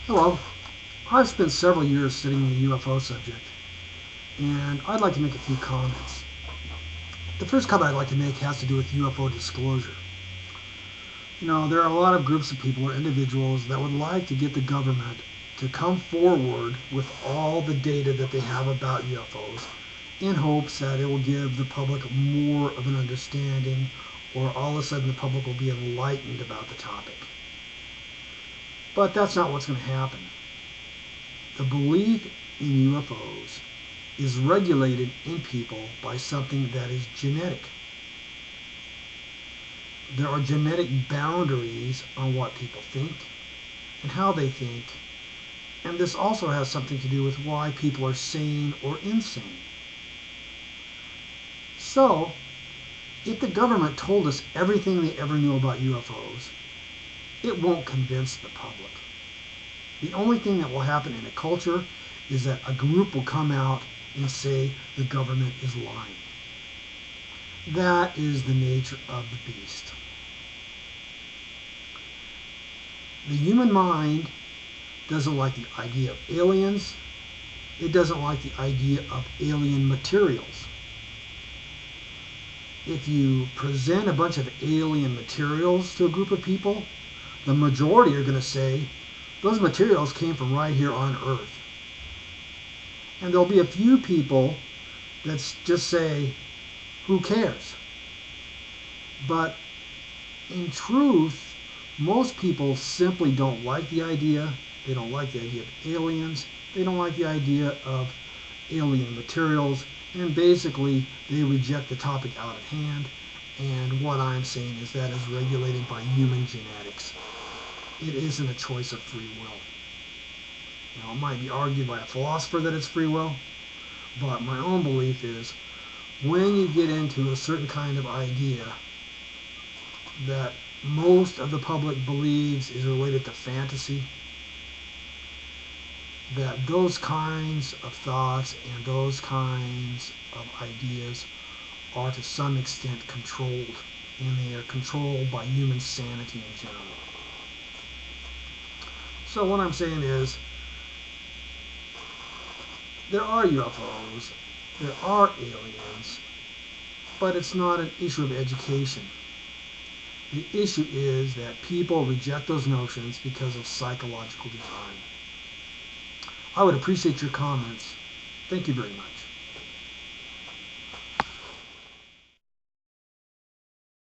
Hello. I've spent several years studying the UFO subject, and I'd like to make a few comments. The first comment I'd like to make has to do with UFO disclosure. There are a lot of groups of people or individuals that would like to get the government to come forward with all the data that they have about UFOs in hopes that it will give the public more of an understanding, or all of a sudden the public will be enlightened about the topic. But that's not what's going to happen. The belief in UFOs is regulated in people by something that is genetic. There are genetic boundaries on what people think and how they think, and this also has something to do with why people are sane or insane. So, if the government told us everything they ever knew about UFOs, it won't convince the public. The only thing that will happen in a culture is that a group will come out and say the government is lying. That is the nature of the beast. The human mind doesn't like the idea of aliens. It doesn't like the idea of alien materials. If you present a bunch of alien materials to a group of people, the majority are going to say, those materials came from right here on Earth. And there'll be a few people that just say, who cares? But in truth, most people simply don't like the idea. They don't like the idea of aliens. They don't like the idea of alien materials. And basically, they reject the topic out of hand. And what I'm saying is that is regulated by human genetics. It isn't a choice of free will. It might be argued by a philosopher that it's free will, but my own belief is when you get into a certain kind of idea that most of the public believes is related to fantasy, that those kinds of thoughts and those kinds of ideas are to some extent controlled, and they are controlled by human sanity in general. So what I'm saying is, there are UFOs, there are aliens, but it's not an issue of education. The issue is that people reject those notions because of psychological design. I would appreciate your comments. Thank you very much.